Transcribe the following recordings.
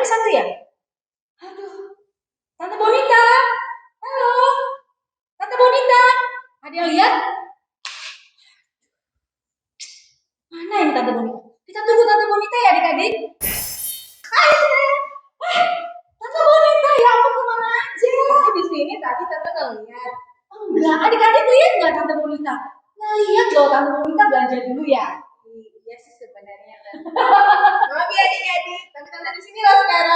nih satu ya? Aduh, Tante Bonita. Halo, Tante Bonita. Ada yang lihat? Mana ini Tante Bonita? Kita tunggu Tante Bonita ya adik-adik. Tante Bonita, ya ampun kemana aja? Aku di sini tadi tante nggak lihat. Enggak, adik-adik lihat nggak Tante Bonita? Nah lihat loh Tante Bonita belanja dulu ya. Iya sih sebenarnya. Maaf ya adik-adik, tapi tante di sini loh sekarang.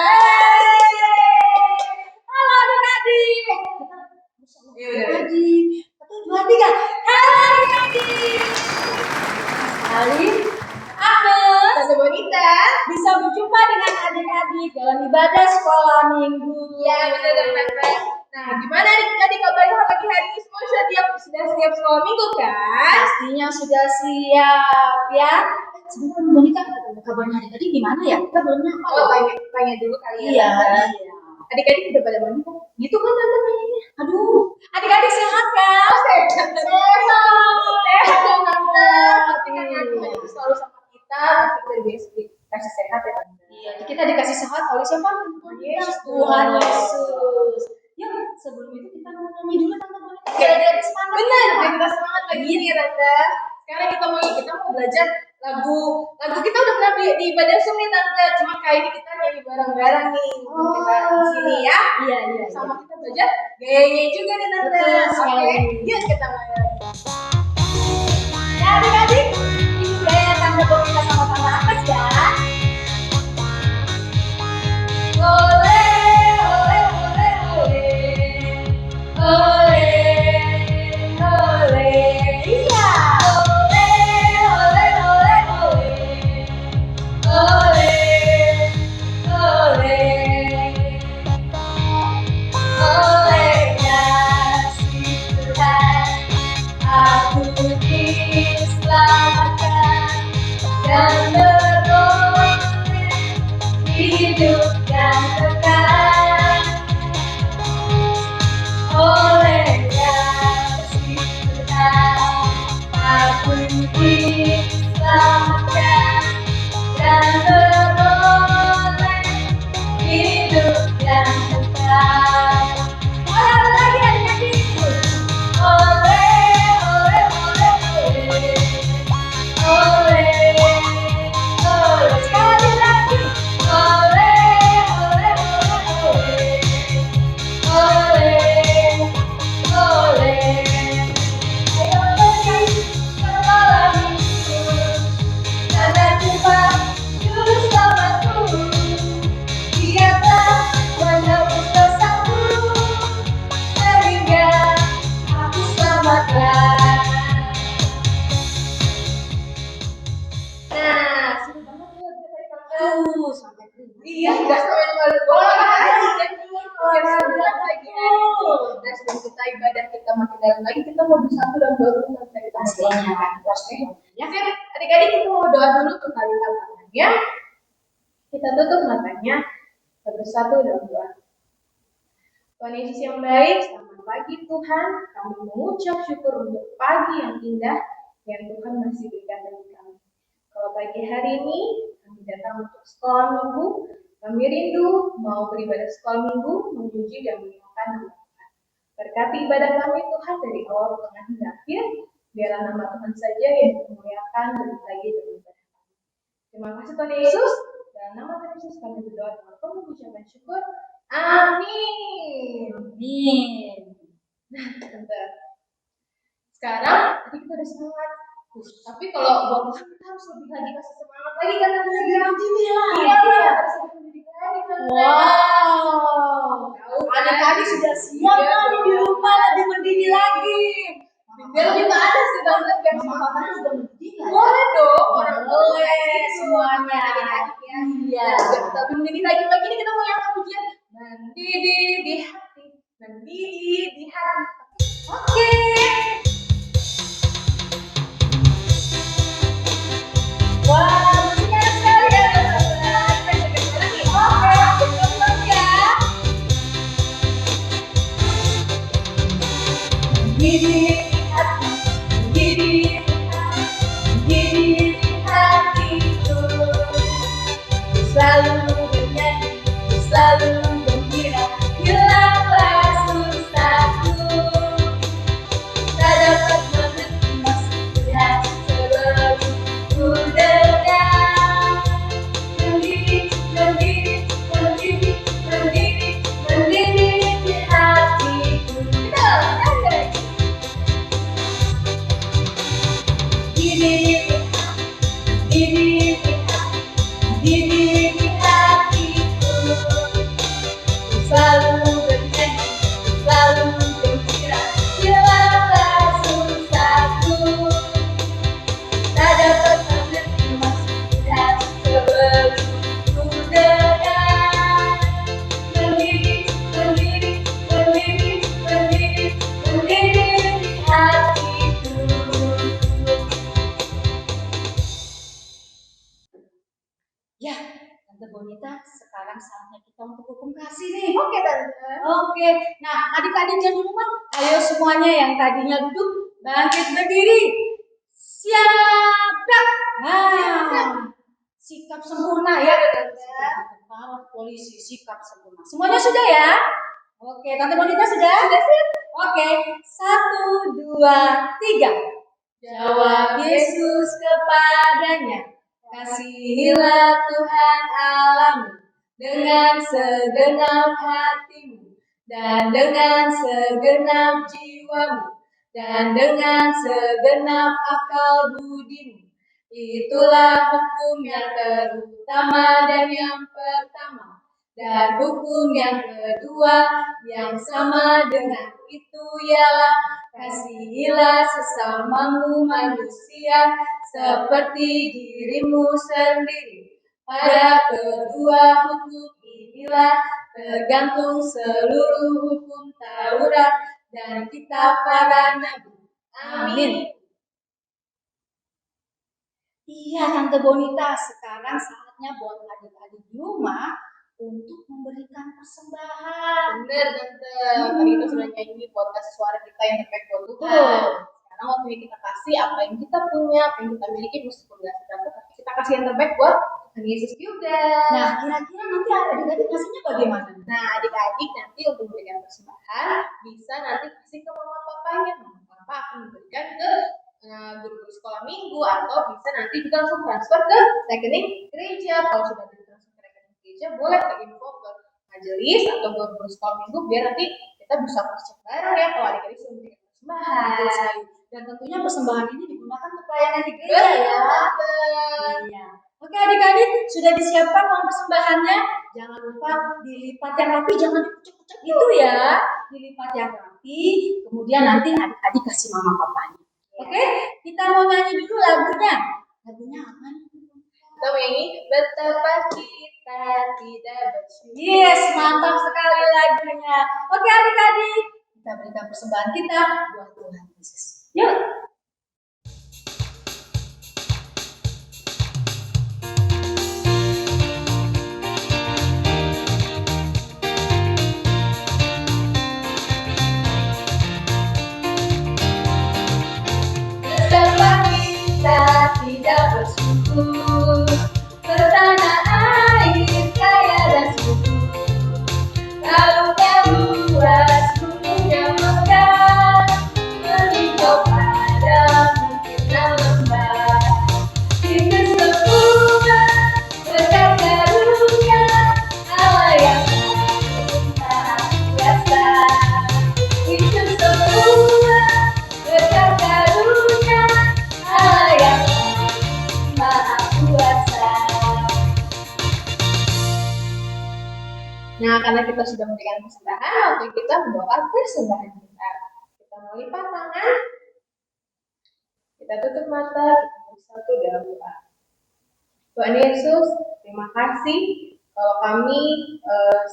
Halo adik-adik. Ya udah. Adik, 1, 2, 3. Halo adik-adik. Kali Agnes Tante Bonita. bisa berjumpa dengan adik-adik dalam ibadah sekolah minggu. Ya benar dong tante. Nah gimana adik-adik kabarnya pagi hari ini semua sudah siap sekolah minggu kan? Pastinya sudah siap ya. Sebentar Monica, kabarnya adik-adik gimana ya? Kita belum nyapa. Oh tanya dulu kali ya. Iya. Tante. Adik-adik udah pada bangun kok? Gitu kan tante nanyanya? Aduh, adik-adik sehat kan? Sehat. Sehat dong tante. Pastikan Iya. Tuhan itu selalu sama kita. Pasti kita dikasih sehat ya tante. Iya, kita dikasih sehat oleh siapa? Yesus. Tuhan Yesus. Yuk, sebelum itu kita mau nyanyi dulu Tante Monica. Biar adik-adik semangat. Benar, biar kita semangat lagi nih ya tante. Sekarang kita mau belajar lagu kita udah pernah di ibadah Zoom nih tante. Cuma kali ini kita nyanyi bareng-bareng nih. Kita di sini ya. Iya, iya. Sama kita belajar gayanya juga nih tante. Betul sekali. Oke, yuk kita mulai lagi. Ya adik-adik, ini gaya Tante Monica sama Tante Agnes ya. Ole, ole, ole, ole. Ole, ole. Iya. Ole, ole, ole, ole. Ole, ole. Oleh kasih Tuhan, aku diselamatkan dan beroleh hidup yang kekal. Oleh kasih Tuhan, aku diselamatkan dan beroleh hidup yang kekal. Oleh lagi adik-adik. Oleh, oleh, oleh, oleh. Oleh, oleh. Sekali lagi. Oleh, oleh, oleh, oleh. Oleh, oleh. Ayo pergi ke malam minggu, karena Tuhan juru selamatku. Dia telah menebus dosaku, sehingga aku selamatkan. Nah, seru banget ya dari tante. Sampai dulu. Iya, udah sampai balik bola lagi kan dulu. Biar lagi. Dan sebelum kita ibadah kita makin dalam lagi, kita mau bersatu dan berdoa dari Pastinya. Ya kan, adik-adik kita mau doa dulu kembali tangannya. Kita tutup matanya, kita bersatu dalam doa. Tuhan Yesus yang baik, selamat pagi Tuhan. Kami mengucap syukur untuk pagi yang indah yang Tuhan masih berikan bagi kami. Kalau pagi hari ini kami datang untuk sekolah minggu, kami rindu mau beribadah sekolah minggu, memuji dan menyenangkan nama Tuhan. Berkati ibadah kami Tuhan dari awal, tengah hingga akhir. Biarlah nama Tuhan saja yang dimuliakan lebih lagi dari ibadah kami. Terima kasih Tuhan Yesus. Dalam nama Tuhan Yesus kami berdoa dengan penuh ucapan syukur. Amin. Amin. Nah, tante. Sekarang tadi kita udah semangat. Tapi kalau buat Tuhan kita harus lebih lagi kasih semangat lagi kan tante. Lebih mendidih lagi. Iya, harus lebih mendidih lagi tante. Wow. Tahu kan? Adik-adik sudah siap Iya, nih di dong. rumah lebih mendidih lagi. Biar lebih panas sih tante. Biar Mama semangat. Papa juga mendidih nggak ya? Boleh dong. Orang Boleh semuanya. Adik-adik ya. Iya. Biar kita lebih mendidih lagi. Pagi ini kita mau yang pujian. Mendidih di hati. Mendidih di hati. Oke. Wah, musiknya enak sekali ya teman-teman. Kita dengar lagi. Oke, kita ulang ya. Mendidih di hati, mendidih di hati, mendidih di hatiku. Selalu bernyanyi selalu gembira, hilanglah susahku. Tak dapat mengerti maksudnya sebelum ku dengar. Mendidih di hatiku. Mendidih di hatiku. Selalu bernyanyi, selalu gembira, hilanglah susahku. Tak dapat mengerti maksudnya sebelum ku dengar. Mendidih di hatiku. Ya, Tante Bonita, sekarang saatnya kita untuk hukum kasih nih. Oke, Tante. Oke, nah adik-adik di rumah, ayo semuanya yang tadinya duduk bangkit berdiri. Siap, gerak. Nah, sikap sempurna ya. Para polisi sikap sempurna. Semuanya sudah ya? Oke, Tante Bonita sudah? Sudah siap? Oke, 1, 2, 3. Jawab Yesus kepadanya, kasihilah Tuhan Allahmu dengan segenap hatimu, dan dengan segenap jiwamu, dan dengan segenap akal budimu. Itulah hukum yang terutama dan yang pertama. Dan hukum yang kedua yang sama dengan itu ialah kasihilah sesamamu manusia seperti dirimu sendiri. Pada kedua hukum inilah tergantung seluruh hukum Taurat dan kitab para nabi. Amin. Iya, Tante Bonita, sekarang saatnya buat adik-adik di rumah untuk memberikan persembahan. Bener, Tante. Tadi kita sudah nyanyi buat kasih suara kita yang terbaik buat Tuhan. Sekarang waktunya kita kasih apa yang kita punya, apa yang kita miliki, meskipun nggak seberapa, tapi kita kasih yang terbaik buat Tuhan Yesus juga. Nah, kira-kira nanti adik-adik kasihnya bagaimana? Nah, adik-adik nanti untuk memberikan persembahan bisa nanti kasih ke mama papanya. Mama papa akan memberikan ke guru-guru sekolah minggu, atau bisa nanti juga langsung transfer ke rekening gereja. Kalau sudah ditransfer ke rekening gereja, boleh ke info ke majelis atau guru-guru sekolah minggu biar nanti kita bisa cross-check bareng ya kalau adik-adik sudah memberikan persembahan. Betul sekali. Dan tentunya persembahan ini digunakan untuk pelayanan di gereja ya. Iya. Oke adik-adik, sudah disiapkan uang persembahannya. Jangan lupa dilipat yang rapi, jangan dikucek-kucek gitu ya. Dilipat yang rapi, kemudian nanti adik-adik kasih mama papanya. Oke, kita mau nyanyi dulu lagunya. Lagunya apa nih? Kita mau nyanyi betapa kita tidak bersyukur. Yes, mantap sekali lagunya. Oke adik-adik, kita berikan persembahan kita buat Tuhan Yesus. Yuk. Betapa kita tidak bersyukur bertanah air kaya dan subur. Lautnya luas, gunungnya megah, meninjau padang bukit dan lembah. Itu semua berkat karunia Allah yang Maha Kuasa. Itu semua berkat karunia Allah yang Maha Kuasa. Nah, karena kita sudah memberikan persembahan, waktu kita berdoa persembahan kita. Kita mau lipat tangan, kita tutup mata, kita bersatu dalam doa. Tuhan Yesus, terima kasih kalau kami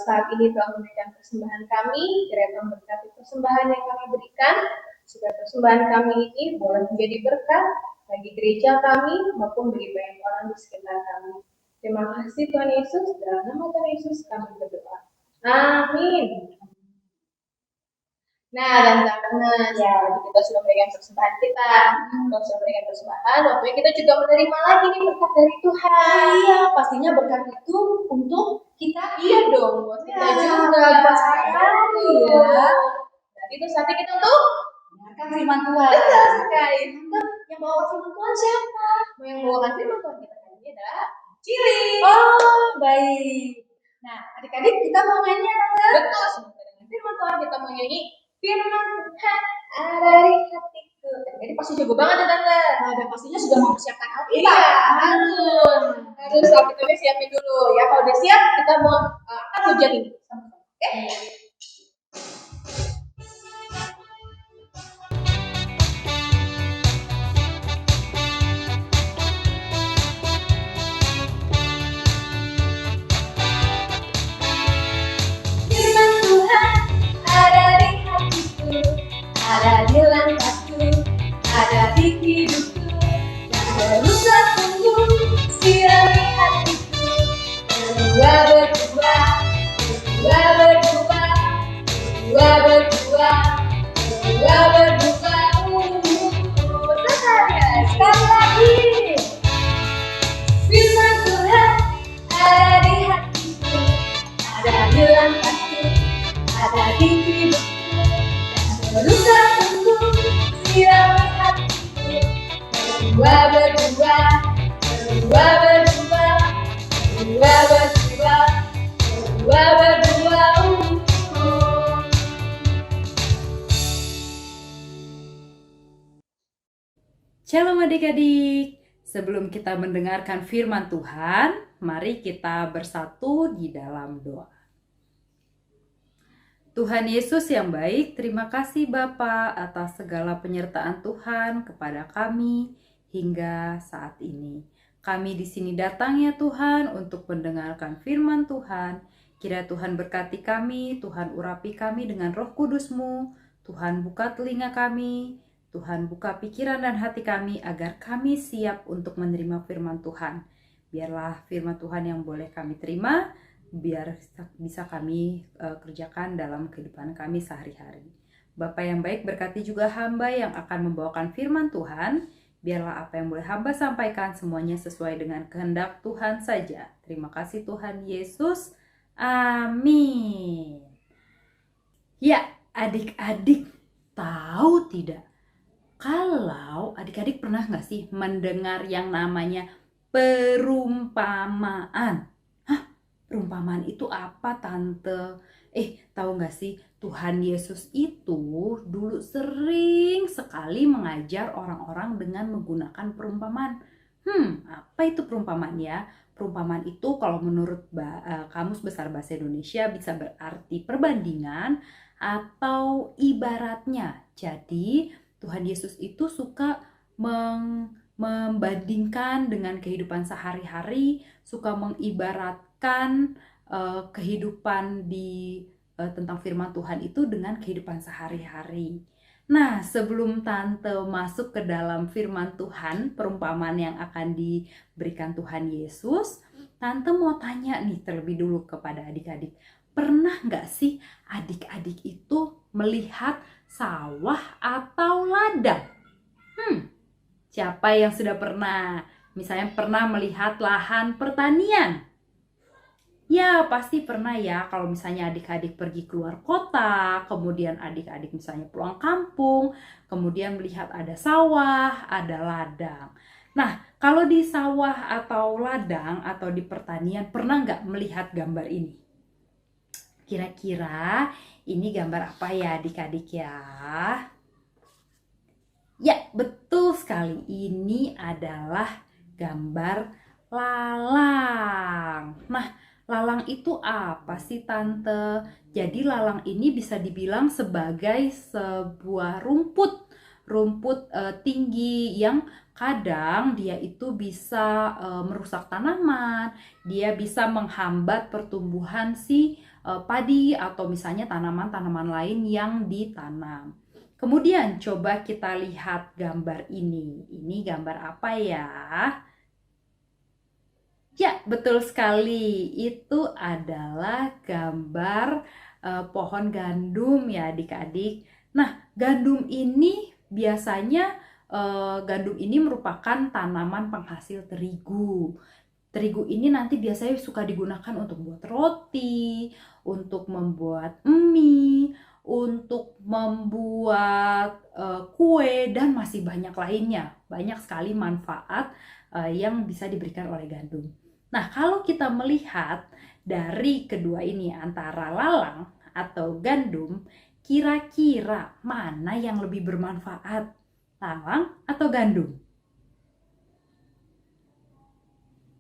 saat ini telah memberikan persembahan kami, kiranya memberkati persembahan yang kami berikan, supaya persembahan kami ini boleh menjadi berkat bagi gereja kami maupun bagi banyak orang di sekitar kami. Terima kasih Tuhan Yesus, dalam nama Tuhan Yesus kami berdoa. Amin. Nah, dan karena kita sudah memberikan persembahan kita, kalau sudah memberikan persembahan, waktunya kita juga menerima lagi nih berkat dari Tuhan. Iya, pastinya berkat itu untuk kita. Iya dong, buat kita saudara sekali ya. Jadi itu saatnya kita untuk Dengarkan firman Tuhan. betul sekali. Yang bawa firman Tuhan siapa? Yang membawakan firman Tuhan kita kali ini adalah Cili. Oh, baik. Nah, adik-adik kita mau nyanyi Tante. Betul, semoga dengan firman Tuhan kita mau nyanyi firman Tuhan ada di hatiku. Jadi pasti jago banget ya Tante. Nah, dan pastinya sudah mempersiapkan Alkitab. Iya, harus kita udah siapin dulu ya. Kalau udah siap, kita mau akan hujan ini. Oke? Firman Tuhan ada di hatiku, ada di langkahku, ada di hidupku, dan berusaha tumbuh sirami hatiku. Berdua berdua, berdua berdua, berdua berdua, berdua berdua. Sekali lagi. Firman Tuhan ada di hatiku, ada di langkahku, ada di hidupku, dan berusaha tumbuh sirami hatiku. Berdua berdua, berdua berdua, berdua berdua, berdua berdua. Shalom adik-adik, sebelum kita mendengarkan firman Tuhan, mari kita bersatu di dalam doa. Tuhan Yesus yang baik, terima kasih Bapa atas segala penyertaan Tuhan kepada kami hingga saat ini. Kami di sini datang ya Tuhan untuk mendengarkan firman Tuhan. Kiranya Tuhan berkati kami, Tuhan urapi kami dengan Roh Kudus-Mu, Tuhan buka telinga kami, Tuhan buka pikiran dan hati kami agar kami siap untuk menerima firman Tuhan. Biarlah firman Tuhan yang boleh kami terima, biar bisa kami kerjakan dalam kehidupan kami sehari-hari. Bapa yang baik, berkati juga hamba yang akan membawakan firman Tuhan. Biarlah apa yang boleh hamba sampaikan semuanya sesuai dengan kehendak Tuhan saja. Terima kasih Tuhan Yesus. Amin. Ya, adik-adik tahu tidak? Kalau adik-adik pernah nggak sih mendengar yang namanya perumpamaan? Hah, perumpamaan itu apa Tante? Tahu nggak sih Tuhan Yesus itu dulu sering sekali mengajar orang-orang dengan menggunakan perumpamaan. Apa itu perumpamaan ya? Perumpamaan itu kalau menurut Kamus Besar Bahasa Indonesia bisa berarti perbandingan atau ibaratnya. Jadi Tuhan Yesus itu suka membandingkan dengan kehidupan sehari-hari, suka mengibaratkan kehidupan tentang firman Tuhan itu dengan kehidupan sehari-hari. Nah, sebelum Tante masuk ke dalam firman Tuhan, perumpamaan yang akan diberikan Tuhan Yesus, Tante mau tanya nih terlebih dulu kepada adik-adik. Pernah nggak sih adik-adik itu melihat sawah atau ladang? Siapa yang sudah pernah? Misalnya pernah melihat lahan pertanian? Ya, pasti pernah ya. Kalau misalnya adik-adik pergi keluar kota, kemudian adik-adik misalnya pulang kampung, kemudian melihat ada sawah, ada ladang. Nah, kalau di sawah atau ladang atau di pertanian, pernah nggak melihat gambar ini? Kira-kira ini gambar apa ya adik-adik ya? Ya, betul sekali. Ini adalah gambar lalang. Nah, lalang itu apa sih Tante? Jadi lalang ini bisa dibilang sebagai sebuah rumput tinggi yang kadang dia itu bisa merusak tanaman, dia bisa menghambat pertumbuhan si padi atau misalnya tanaman-tanaman lain yang ditanam. Kemudian coba kita lihat gambar ini. Ini gambar apa ya? Ya, betul sekali. Itu adalah gambar pohon gandum ya adik-adik. Nah, gandum ini biasanya gandum ini merupakan tanaman penghasil terigu. terigu ini nanti biasanya suka digunakan untuk buat roti, untuk membuat mie, untuk membuat kue, dan masih banyak lainnya. Banyak sekali manfaat yang bisa diberikan oleh gandum. Nah, kalau kita melihat dari kedua ini antara lalang atau gandum, kira-kira mana yang lebih bermanfaat? Lalang atau gandum?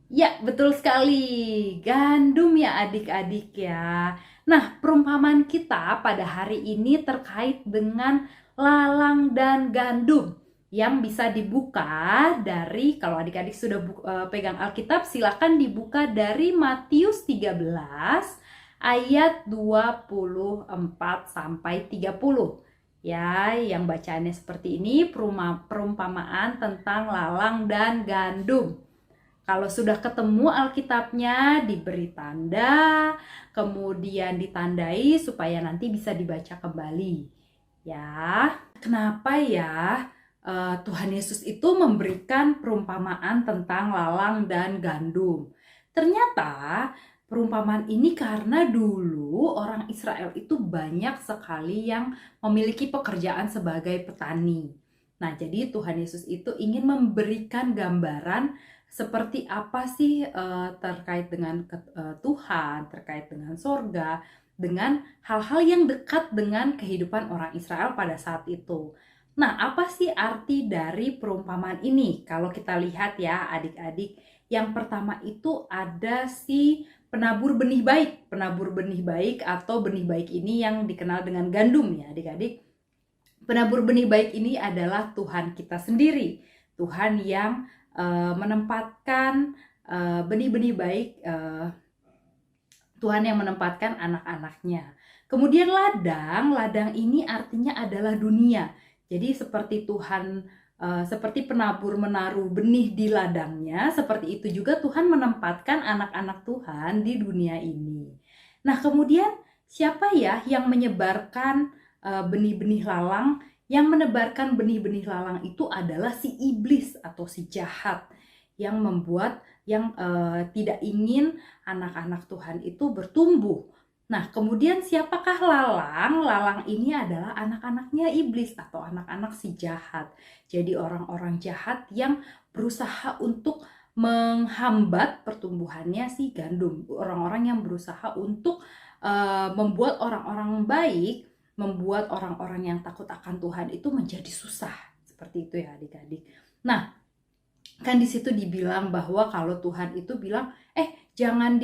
Ya, betul sekali. Gandum ya adik-adik ya. Nah, perumpamaan kita pada hari ini terkait dengan lalang dan gandum yang bisa dibuka dari, kalau adik-adik sudah pegang Alkitab, silakan dibuka dari Matius 13 ayat 24 sampai 30. Ya, yang bacaannya seperti ini, perumpamaan tentang lalang dan gandum. Kalau sudah ketemu Alkitabnya, diberi tanda, kemudian ditandai supaya nanti bisa dibaca kembali. Ya, kenapa ya Tuhan Yesus itu memberikan perumpamaan tentang lalang dan gandum? Ternyata perumpamaan ini karena dulu orang Israel itu banyak sekali yang memiliki pekerjaan sebagai petani. Nah, jadi Tuhan Yesus itu ingin memberikan gambaran seperti apa sih terkait dengan Tuhan, terkait dengan sorga, dengan hal-hal yang dekat dengan kehidupan orang Israel pada saat itu. Nah, apa sih arti dari perumpamaan ini? Kalau kita lihat ya adik-adik, yang pertama itu ada si penabur benih baik. Penabur benih baik atau benih baik ini yang dikenal dengan gandum ya adik-adik. Penabur benih baik ini adalah Tuhan kita sendiri. Tuhan yang menempatkan benih-benih baik, Tuhan yang menempatkan anak-anaknya. Kemudian ladang ini artinya adalah dunia. Jadi seperti Tuhan, seperti penabur menaruh benih di ladangnya, seperti itu juga Tuhan menempatkan anak-anak Tuhan di dunia ini. Nah, kemudian siapa ya yang menyebarkan benih-benih lalang? Yang menebarkan benih-benih lalang itu adalah si iblis atau si jahat yang membuat, yang tidak ingin anak-anak Tuhan itu bertumbuh. Nah, kemudian siapakah lalang? Lalang ini adalah anak-anaknya iblis atau anak-anak si jahat. Jadi orang-orang jahat yang berusaha untuk menghambat pertumbuhannya si gandum. Orang-orang yang berusaha untuk membuat orang-orang baik, membuat orang-orang yang takut akan Tuhan itu menjadi susah. Seperti itu ya adik-adik. Nah, kan di situ dibilang bahwa kalau Tuhan itu bilang, jangan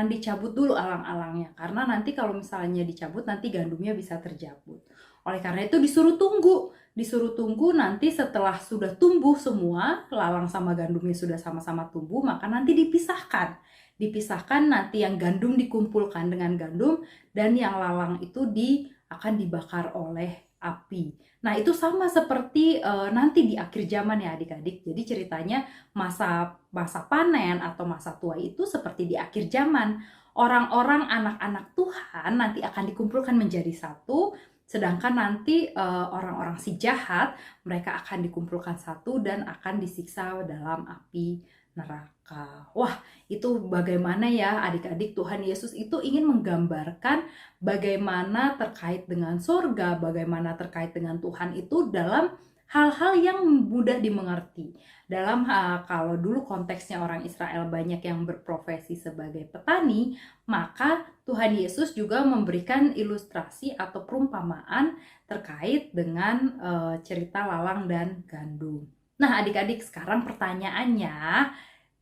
dicabut dulu alang-alangnya, karena nanti kalau misalnya dicabut nanti gandumnya bisa terjabut. Oleh karena itu disuruh tunggu nanti setelah sudah tumbuh semua, lalang sama gandumnya sudah sama-sama tumbuh, maka nanti dipisahkan nanti yang gandum dikumpulkan dengan gandum dan yang lalang itu akan dibakar oleh api. Nah, itu sama seperti nanti di akhir zaman ya adik-adik. Jadi ceritanya masa panen atau masa tua itu seperti di akhir zaman. Orang-orang anak-anak Tuhan nanti akan dikumpulkan menjadi satu, sedangkan nanti orang-orang si jahat mereka akan dikumpulkan satu dan akan disiksa dalam api neraka. Wah, itu bagaimana ya adik-adik, Tuhan Yesus itu ingin menggambarkan bagaimana terkait dengan surga, bagaimana terkait dengan Tuhan itu dalam hal-hal yang mudah dimengerti. Dalam kalau dulu konteksnya orang Israel banyak yang berprofesi sebagai petani, maka Tuhan Yesus juga memberikan ilustrasi atau perumpamaan terkait dengan cerita lalang dan gandum. Nah, adik-adik, sekarang pertanyaannya,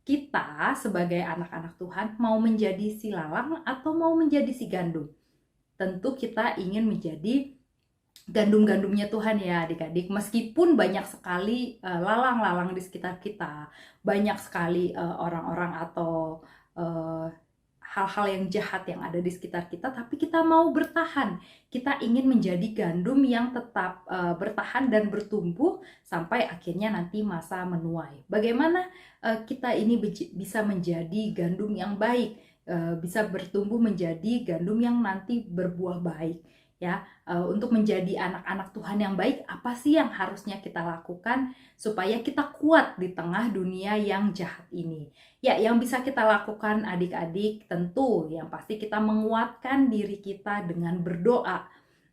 kita sebagai anak-anak Tuhan mau menjadi si lalang atau mau menjadi si gandum? Tentu kita ingin menjadi gandum-gandumnya Tuhan ya adik-adik. Meskipun banyak sekali lalang-lalang di sekitar kita, banyak sekali orang-orang atau hal-hal yang jahat yang ada di sekitar kita, tapi kita mau bertahan. Kita ingin menjadi gandum yang tetap bertahan dan bertumbuh sampai akhirnya nanti masa menuai. Bagaimana kita ini bisa menjadi gandum yang baik, bisa bertumbuh menjadi gandum yang nanti berbuah baik. ya. Untuk menjadi anak-anak Tuhan yang baik, apa sih yang harusnya kita lakukan supaya kita kuat di tengah dunia yang jahat ini? Ya, yang bisa kita lakukan adik-adik, tentu yang pasti kita menguatkan diri kita dengan berdoa,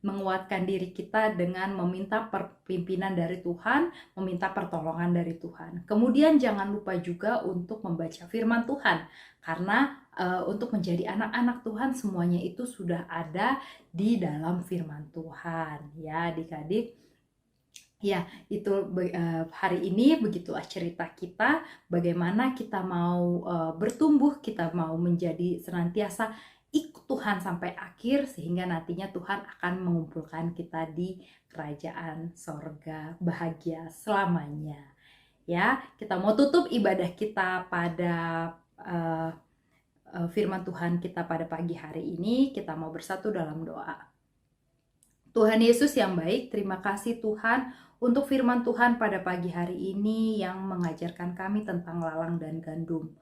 menguatkan diri kita dengan meminta pimpinan dari Tuhan, meminta pertolongan dari Tuhan. Kemudian jangan lupa juga untuk membaca firman Tuhan, karena untuk menjadi anak-anak Tuhan semuanya itu sudah ada di dalam firman Tuhan, ya adik-adik. Ya, itu hari ini begitulah cerita kita, bagaimana kita mau bertumbuh, kita mau menjadi senantiasa ikut Tuhan sampai akhir, sehingga nantinya Tuhan akan mengumpulkan kita di kerajaan sorga bahagia selamanya. Ya, kita mau tutup ibadah kita pada firman Tuhan kita pada pagi hari ini. Kita mau bersatu dalam doa. Tuhan Yesus yang baik, terima kasih Tuhan untuk firman Tuhan pada pagi hari ini yang mengajarkan kami tentang lalang dan gandum.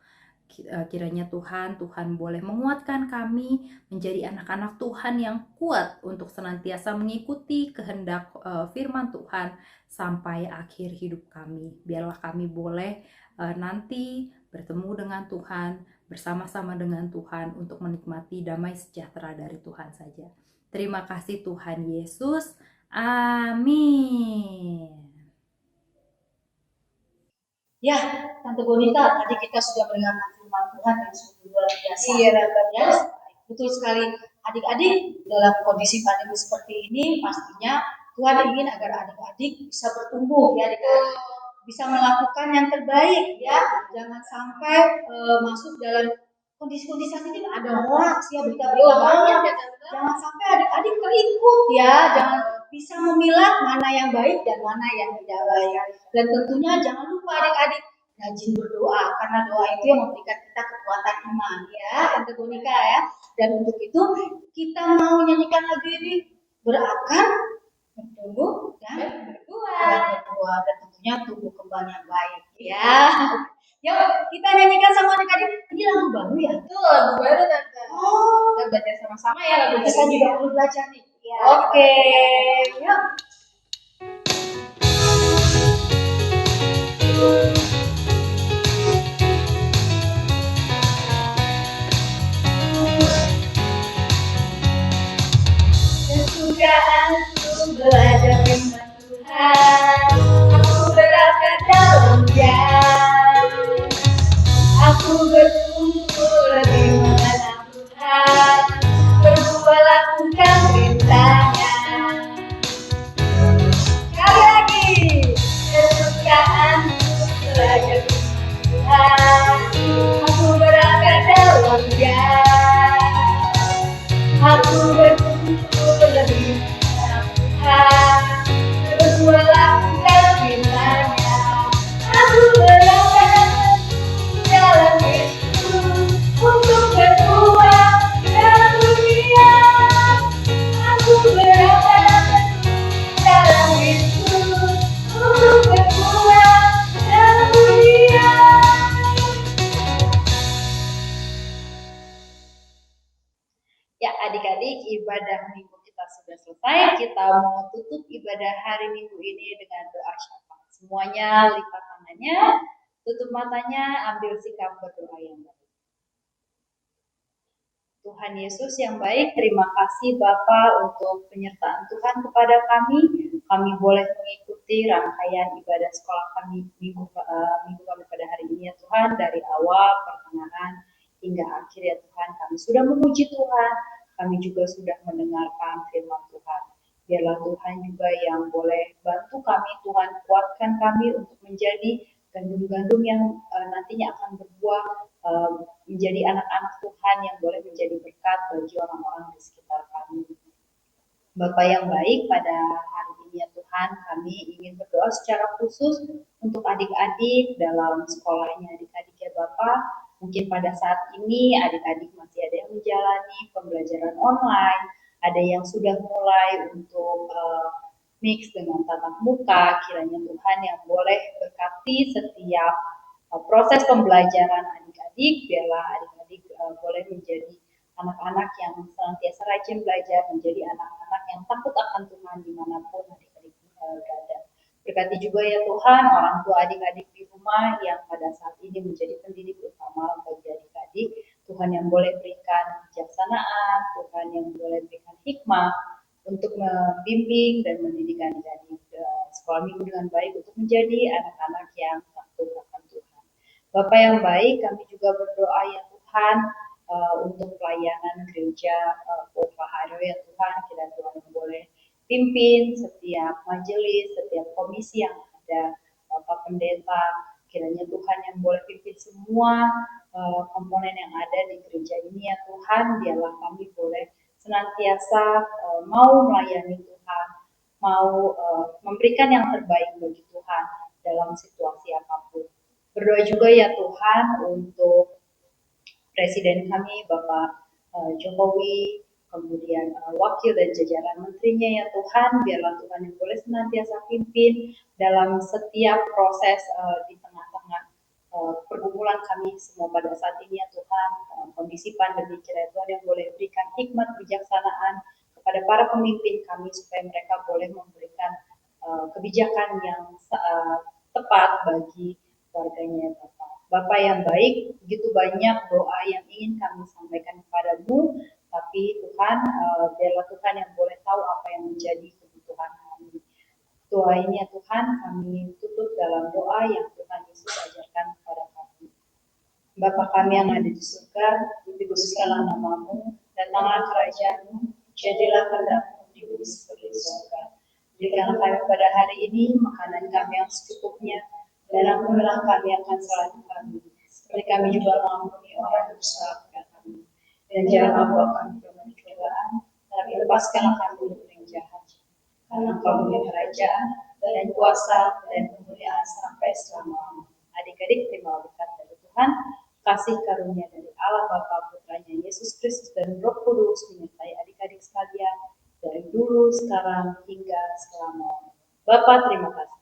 Kiranya Tuhan boleh menguatkan kami menjadi anak-anak Tuhan yang kuat untuk senantiasa mengikuti kehendak firman Tuhan sampai akhir hidup kami. Biarlah kami boleh nanti bertemu dengan Tuhan, bersama-sama dengan Tuhan untuk menikmati damai sejahtera dari Tuhan saja. Terima kasih Tuhan Yesus. Amin. Ya, Tante Bonita, tadi kita sudah mendengarkan firman Tuhan yang sungguh luar biasa. Iya, Tante. Ya, betul sekali. Adik-adik, dalam kondisi pandemi seperti ini, pastinya Tuhan ingin agar adik-adik bisa bertumbuh, ya, adik-adik. Bisa melakukan yang terbaik, ya. Jangan sampai masuk dalam kondisi-kondisi saat ini ada hoax, ya, berita-berita banyak. Jangan sampai adik-adik terikut, ya. Jangan bisa memilah mana yang baik dan mana yang tidak baik. Dan tentunya jangan lupa adik-adik rajin berdoa, karena doa itu yang memberikan kita kekuatan iman, ya, Tante Bonika, ya. Dan untuk itu kita mau nyanyikan lagu ini, berakar, bertumbuh, dan berbuah, dan tentunya tumbuh kembang yang baik, ya. Yuk kita nyanyikan sama adik-adik. Ini lagu baru ya? Itu lagu baru Tante. Oh, Kita belajar sama-sama ya lagu kita baru. juga perlu belajar nih. Ya. Oke, yuk. Kesukaanku belajar firman Tuhan, aku berakar dalam Dia. Aku bertumbuh lebih mengenal Tuhan, berbuat lakukan perintahnya. Sekali lagi, kesukaanku belajar firman Tuhan, aku berakar dalam Dia. Aku bertumbuh lebih mengenal Tuhan, berbuat lakukan firman-Nya. Aku berakar dalam Yesus untuk berbuat dalam dunia. Aku berakar dalam Yesus untuk berbuat dalam dunia. Ya adik-adik, ibadah minggu kita sudah selesai. Kita mau tutup ibadah hari minggu ini dengan doa syafaat. Semuanya lipat tangannya, tutup matanya, ambil sikap berdoa yang baik. Tuhan Yesus yang baik, terima kasih Bapa untuk penyertaan Tuhan kepada kami. Kami boleh mengikuti rangkaian ibadah sekolah kami minggu kami pada hari ini ya Tuhan, dari awal, pertengahan, hingga akhir ya Tuhan. Kami sudah memuji Tuhan, kami juga sudah mendengarkan firman Tuhan. Biarlah Tuhan juga yang boleh bantu kami, Tuhan kuatkan kami untuk menjadi gandum-gandum yang nantinya akan berbuah, menjadi anak-anak Tuhan yang boleh menjadi berkat bagi orang-orang di sekitar kami. Bapa yang baik, pada hari ini ya Tuhan, kami ingin berdoa secara khusus untuk adik-adik dalam sekolahnya adik-adik ya Bapa. Mungkin pada saat ini adik-adik masih ada yang menjalani pembelajaran online, ada yang sudah mulai untuk mix dengan tatap muka. Kiranya Tuhan yang boleh berkati setiap proses pembelajaran adik-adik, biarlah adik-adik boleh menjadi anak-anak yang senantiasa rajin belajar, menjadi anak-anak yang takut akan Tuhan dimanapun adik-adik berada. Berkati juga ya Tuhan orang tua adik-adik di rumah yang pada saat ini menjadi pendidik utama bagi adik-adik. Tuhan yang boleh berikan kebijaksanaan, Tuhan yang boleh berikan hikmah untuk membimbing dan mendidik adik-adik sekolah minggu dengan baik untuk menjadi anak-anak yang takut akan Tuhan. Bapak yang baik, kami juga berdoa ya Tuhan untuk pelayanan gereja Paharo ya Tuhan, kiranya Tuhan yang boleh pimpin setiap majelis, setiap komisi yang ada, Bapak Pendeta, kiranya Tuhan yang boleh pimpin semua komponen yang ada di gereja ini ya Tuhan, biarlah kami boleh senantiasa mau melayani Tuhan, mau memberikan yang terbaik bagi Tuhan dalam situasi apapun. Berdoa juga ya Tuhan untuk Presiden kami Bapak Jokowi, kemudian wakil dan jajaran menterinya ya Tuhan, biarlah Tuhan yang boleh senantiasa pimpin dalam setiap proses di tengah-tengah pergumulan kami semua pada saat ini ya Tuhan, kondisi pandemi, kiranya Tuhan yang boleh berikan hikmat kebijaksanaan kepada para pemimpin kami supaya mereka boleh memberikan kebijakan yang tepat bagi warganya ya Bapak. Bapak yang baik, begitu banyak doa yang ingin kami sampaikan kepadamu, tapi Tuhan, biarlah Tuhan yang boleh tahu apa yang menjadi kebutuhan kami. Doa ini ya Tuhan, kami tutup dalam doa yang Tuhan Yesus ajarkan kepada kami. Bapa kami yang ada di surga, dikuduskanlah namamu, datanglah kerajaanmu, jadilah kehendakmu di bumi seperti di surga. Berikanlah kami pada hari ini makanan kami yang secukupnya, dan ampunilah kami akan kesalahan kami, seperti kami juga mengampuni orang yang bersalah kepada kami. Dan jangan membawa kami ke dalam pencobaan, tapi lepaskanlah kami dari yang jahat. Karena Engkau punya kerajaan dan kuasa dan kemuliaan sampai selama-lamanya. Adik-adik, terima berkat dari Tuhan, kasih karunia dari Allah Bapa, Putranya Yesus Kristus dan Roh Kudus menyertai adik-adik sekalian dari dulu, sekarang hingga selama-lamanya. Bapa, terima kasih.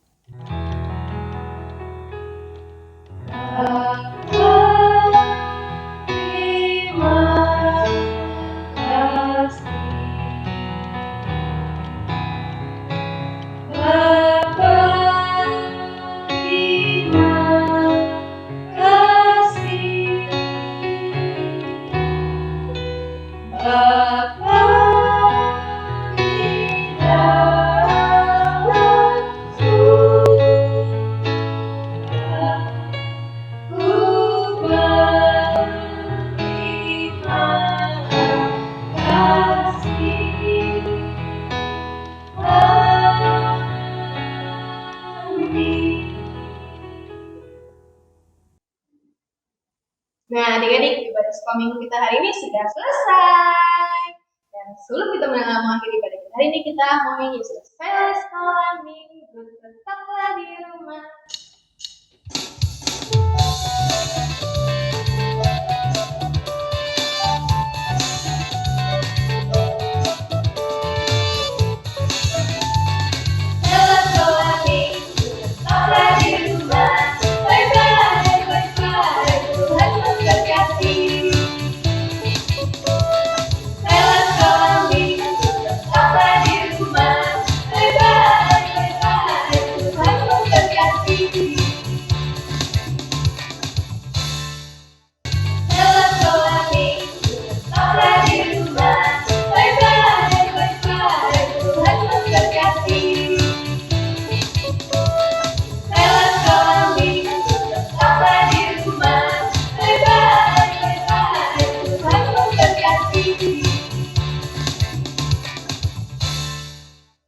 Nah, adik-adik, ibadah sekolah minggu kita hari ini sudah selesai. Dan sebelum kita mengakhiri ibadah kita hari ini, kita mau ingin selesai sekolah minggu, tetaplah di rumah.